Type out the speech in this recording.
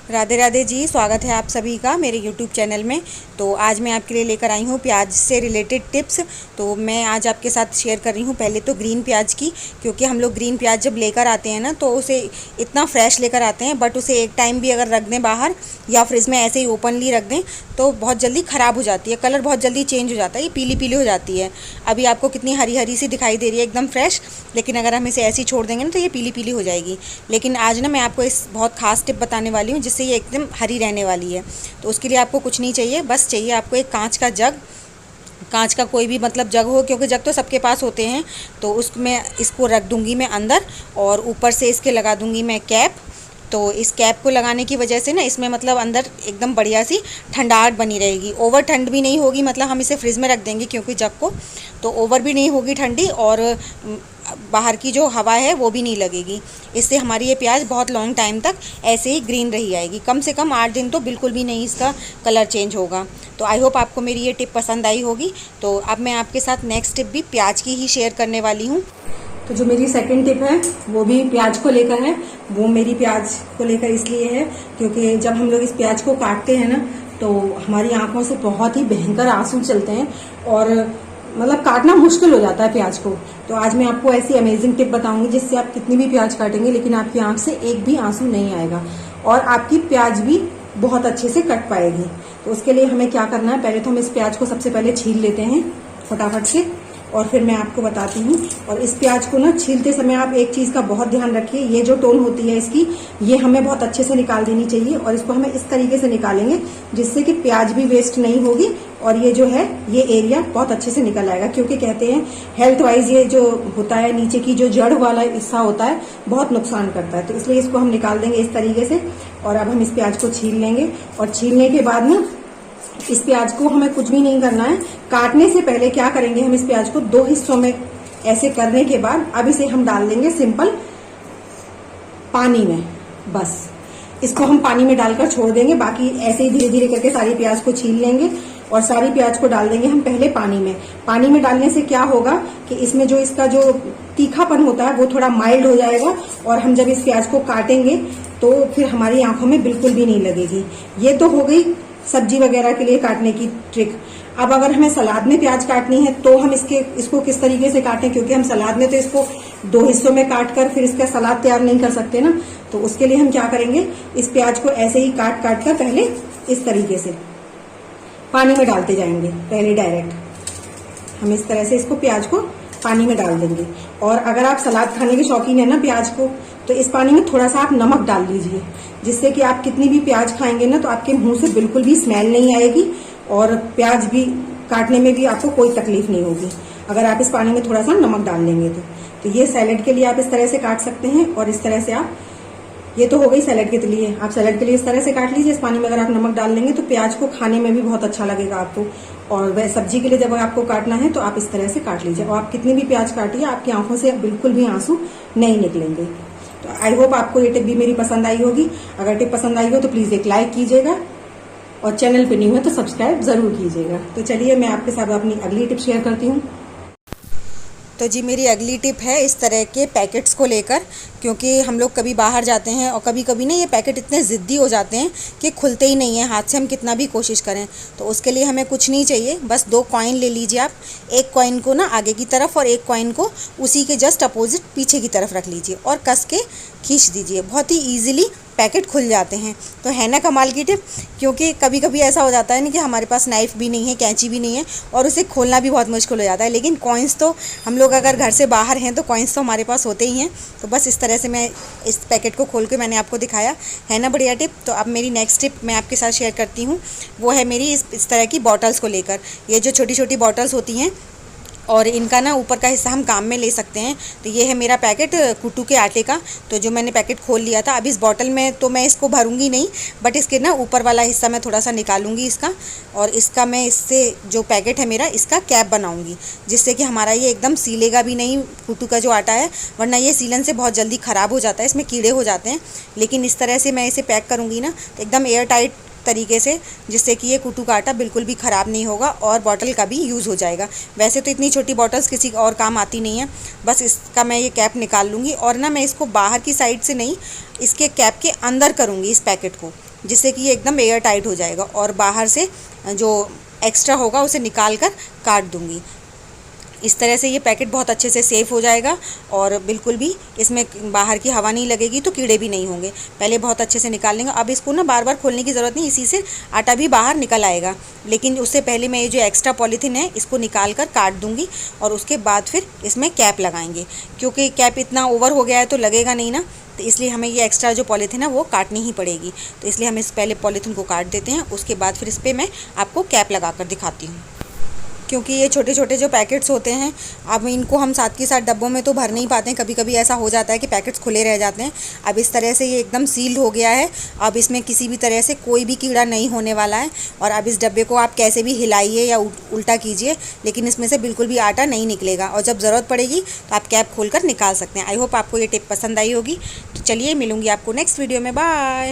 राधे राधे जी। स्वागत है आप सभी का मेरे यूट्यूब चैनल में। तो आज मैं आपके लिए लेकर आई हूँ प्याज से रिलेटेड टिप्स। तो मैं आज आपके साथ शेयर कर रही हूँ पहले तो ग्रीन प्याज की, क्योंकि हम लोग ग्रीन प्याज जब लेकर आते हैं ना तो उसे इतना फ्रेश लेकर आते हैं, बट उसे एक टाइम भी अगर रख दें बाहर या फ्रिज में ऐसे ही ओपनली रख दें तो बहुत जल्दी ख़राब हो जाती है, कलर बहुत जल्दी चेंज हो जाता है, ये पीली पीली हो जाती है। अभी आपको कितनी हरी हरी सी दिखाई दे रही है एकदम फ्रेश, लेकिन अगर हम इसे ऐसे ही छोड़ देंगे ना तो ये पीली पीली हो जाएगी। लेकिन आज ना मैं आपको इस बहुत खास टिप बताने वाली हूँ जिससे ये एकदम हरी रहने वाली है। तो उसके लिए आपको कुछ नहीं चाहिए, बस चाहिए आपको एक कांच का जग। कांच का कोई भी मतलब जग हो, क्योंकि जग तो सबके पास होते हैं। तो उसमें इसको रख दूंगी मैं अंदर और ऊपर से इसके लगा दूंगी मैं कैप। तो इस कैप को लगाने की वजह से ना इसमें मतलब अंदर एकदम बढ़िया सी ठंडाहट बनी रहेगी। ओवर ठंड भी नहीं होगी, मतलब हम इसे फ्रिज में रख देंगे क्योंकि जग को, तो ओवर भी नहीं होगी ठंडी और बाहर की जो हवा है वो भी नहीं लगेगी। इससे हमारी ये प्याज बहुत लॉन्ग टाइम तक ऐसे ही ग्रीन रही आएगी, कम से कम 8 दिन तो बिल्कुल भी नहीं इसका कलर चेंज होगा। तो आई होप आपको मेरी ये टिप पसंद आई होगी। तो अब मैं आपके साथ नेक्स्ट टिप भी प्याज की ही शेयर करने वाली हूँ। तो जो मेरी सेकंड टिप है वो भी प्याज को लेकर है। वो मेरी प्याज को लेकर इसलिए है क्योंकि जब हम लोग इस प्याज को काटते हैं ना तो हमारी आंखों से बहुत ही भयंकर आंसू चलते हैं और मतलब काटना मुश्किल हो जाता है प्याज को। तो आज मैं आपको ऐसी अमेजिंग टिप बताऊंगी जिससे आप कितनी भी प्याज काटेंगे लेकिन आपकी आंख से एक भी आंसू नहीं आएगा और आपकी प्याज भी बहुत अच्छे से कट पाएगी। तो उसके लिए हमें क्या करना है, पहले तो हम इस प्याज को सबसे पहले छील लेते हैं फटाफट से और फिर मैं आपको बताती हूँ। और इस प्याज को ना छीलते समय आप एक चीज़ का बहुत ध्यान रखिए, ये जो टोन होती है इसकी ये हमें बहुत अच्छे से निकाल देनी चाहिए और इसको हमें इस तरीके से निकालेंगे जिससे कि प्याज भी वेस्ट नहीं होगी और ये जो है ये एरिया बहुत अच्छे से निकल आएगा। क्योंकि कहते हैं हेल्थ वाइज ये जो होता है नीचे की जो जड़ वाला हिस्सा होता है बहुत नुकसान करता है, तो इसलिए इसको हम निकाल देंगे इस तरीके से। और अब हम इस प्याज को छील लेंगे और छीलने के बाद ना इस प्याज को हमें कुछ भी नहीं करना है। काटने से पहले क्या करेंगे, हम इस प्याज को 2 हिस्सों में ऐसे करने के बाद अब इसे हम डाल देंगे सिंपल पानी में। बस इसको हम पानी में डालकर छोड़ देंगे, बाकी ऐसे ही धीरे धीरे करके सारी प्याज को छील लेंगे और सारी प्याज को डाल देंगे हम पहले पानी में। पानी में डालने से क्या होगा कि इसमें जो इसका जो तीखापन होता है वो थोड़ा माइल्ड हो जाएगा और हम जब इस प्याज को काटेंगे तो फिर हमारी आंखों में बिल्कुल भी नहीं लगेगी। ये तो हो गई सब्जी वगैरह के लिए काटने की ट्रिक। अब अगर हमें सलाद में प्याज काटनी है तो हम इसको किस तरीके से काटें, क्योंकि हम सलाद में तो इसको 2 हिस्सों में काट कर फिर इसका सलाद तैयार नहीं कर सकते ना। तो उसके लिए हम क्या करेंगे, इस प्याज को ऐसे ही काट काट कर पहले इस तरीके से पानी में डालते जाएंगे। पहले डायरेक्ट हम इस तरह से इसको प्याज को पानी में डाल देंगे। और अगर आप सलाद खाने के शौकीन है ना प्याज को, तो इस पानी में थोड़ा सा आप नमक डाल लीजिए जिससे कि आप कितनी भी प्याज खाएंगे ना तो आपके मुंह से बिल्कुल भी स्मेल नहीं आएगी और प्याज भी काटने में भी आपको कोई तकलीफ नहीं होगी अगर आप इस पानी में थोड़ा सा नमक डाल लेंगे तो ये सैलेड के लिए आप इस तरह से काट सकते हैं। और इस तरह से आप, ये तो हो गई सैलेड के लिए, आप सैलेड के लिए इस तरह से काट लीजिए। इस पानी में अगर आप नमक डाल लेंगे तो प्याज को खाने में भी बहुत अच्छा लगेगा आपको। और वह सब्जी के लिए जब आपको काटना है तो आप इस तरह से काट लीजिए और आप कितनी भी प्याज काटिए आपकी आंखों से बिल्कुल भी आंसू नहीं निकलेंगे। तो आई होप आपको ये टिप भी मेरी पसंद आई होगी। अगर टिप पसंद आई हो तो प्लीज एक लाइक कीजिएगा और चैनल पे न्यू है तो सब्सक्राइब जरूर कीजिएगा। तो चलिए मैं आपके साथ अपनी अगली टिप शेयर करती हूँ। तो जी मेरी अगली टिप है इस तरह के पैकेट्स को लेकर, क्योंकि हम लोग कभी बाहर जाते हैं और कभी कभी ना ये पैकेट इतने ज़िद्दी हो जाते हैं कि खुलते ही नहीं हैं हाथ से, हम कितना भी कोशिश करें। तो उसके लिए हमें कुछ नहीं चाहिए, बस 2 कॉइन ले लीजिए आप। एक कॉइन को ना आगे की तरफ और एक कॉइन को उसी के जस्ट अपोजिट पीछे की तरफ रख लीजिए और कस के खींच दीजिए। बहुत ही ईजिली पैकेट खुल जाते हैं। तो है ना कमाल की टिप। क्योंकि कभी कभी ऐसा हो जाता है ना कि हमारे पास नाइफ़ भी नहीं है, कैंची भी नहीं है और उसे खोलना भी बहुत मुश्किल हो जाता है, लेकिन कॉइन्स तो हम लोग अगर घर से बाहर हैं तो कॉइन्स तो हमारे पास होते ही हैं। तो बस इस तरह से मैं इस पैकेट को खोल के मैंने आपको दिखाया, है ना बढ़िया टिप। तो अब मेरी नेक्स्ट टिप मैं आपके साथ शेयर करती हूँ, वो है मेरी इस तरह की बॉटल्स को लेकर। ये जो छोटी छोटी बॉटल्स होती हैं और इनका ना ऊपर का हिस्सा हम काम में ले सकते हैं। तो ये है मेरा पैकेट कुट्टू के आटे का, तो जो मैंने पैकेट खोल लिया था। अब इस बॉटल में तो मैं इसको भरूंगी नहीं, बट इसके ना ऊपर वाला हिस्सा मैं थोड़ा सा निकालूंगी इसका, और इसका मैं इससे जो पैकेट है मेरा इसका कैप बनाऊंगी जिससे कि हमारा ये एकदम सीलेगा भी नहीं कुट्टू का जो आटा है, वरना ये सीलन से बहुत जल्दी ख़राब हो जाता है, इसमें कीड़े हो जाते हैं। लेकिन इस तरह से मैं इसे पैक करूँगी ना तो एकदम एयर टाइट तरीके से, जिससे कि ये कुटू का आटा बिल्कुल भी ख़राब नहीं होगा और बॉटल का भी यूज़ हो जाएगा। वैसे तो इतनी छोटी बॉटल्स किसी और काम आती नहीं है। बस इसका मैं ये कैप निकाल लूँगी और ना मैं इसको बाहर की साइड से नहीं, इसके कैप के अंदर करूँगी इस पैकेट को, जिससे कि ये एकदम एयर टाइट हो जाएगा और बाहर से जो एक्स्ट्रा होगा उसे निकाल कर काट दूँगी। इस तरह से ये पैकेट बहुत अच्छे से सेफ़ हो जाएगा और बिल्कुल भी इसमें बाहर की हवा नहीं लगेगी, तो कीड़े भी नहीं होंगे। पहले बहुत अच्छे से निकाल लेंगे। अब इसको ना बार बार खोलने की ज़रूरत नहीं, इसी से आटा भी बाहर निकल आएगा। लेकिन उससे पहले मैं ये जो एक्स्ट्रा पॉलीथीन है इसको निकाल कर काट दूँगी और उसके बाद फिर इसमें कैप लगाएंगे, क्योंकि कैप इतना ओवर हो गया है तो लगेगा नहीं ना, तो इसलिए हमें ये एक्स्ट्रा जो पॉलीथीन है वो काटनी ही पड़ेगी। तो इसलिए हम इस पहले पॉलीथीन को काट देते हैं, उसके बाद फिर इस पर मैं आपको कैप लगा कर दिखाती हूँ। क्योंकि ये छोटे छोटे जो पैकेट्स होते हैं, अब इनको हम साथ के साथ डब्बों में तो भर नहीं पाते हैं, कभी कभी ऐसा हो जाता है कि पैकेट्स खुले रह जाते हैं। अब इस तरह से ये एकदम सील्ड हो गया है। अब इसमें किसी भी तरह से कोई भी कीड़ा नहीं होने वाला है। और अब इस डब्बे को आप कैसे भी हिलाइए या उल्टा कीजिए, लेकिन इसमें से बिल्कुल भी आटा नहीं निकलेगा और जब ज़रूरत पड़ेगी तो आप कैप खोल कर निकाल सकते हैं। आई होप आपको ये टिप पसंद आई होगी। तो चलिए, मिलूँगी आपको नेक्स्ट वीडियो में। बाय।